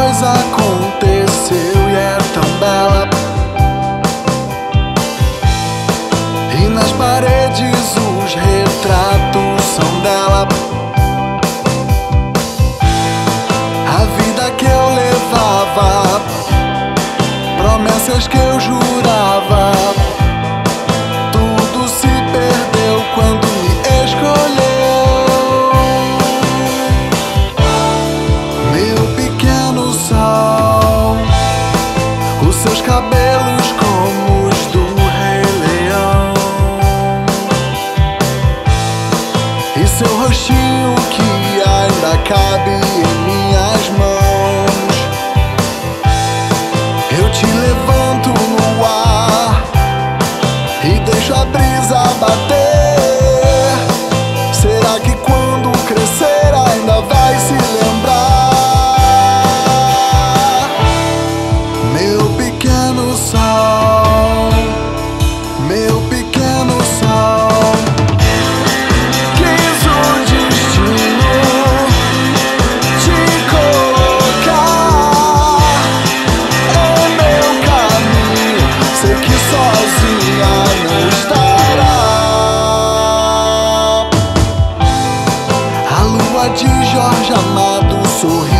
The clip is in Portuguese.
coisa aconteceu e é tão bela. E nas paredes os retratos são dela. A vida que eu levava, promessas que eu jurava, tudo se perdeu quando me escolheu. Meu pequeno sol, os seus cabelos como os do Rei Leão, e seu rostinho que ainda cabe em minhas mãos. Eu te levanto no ar e deixo a brisa bater. Será que quando crescer ainda vai se lembrar? Meu pequeno sol, meu pequeno sol, quis o destino te colocar em meu caminho. Sei que sozinha não estará. A lua de Jorge Amado sorri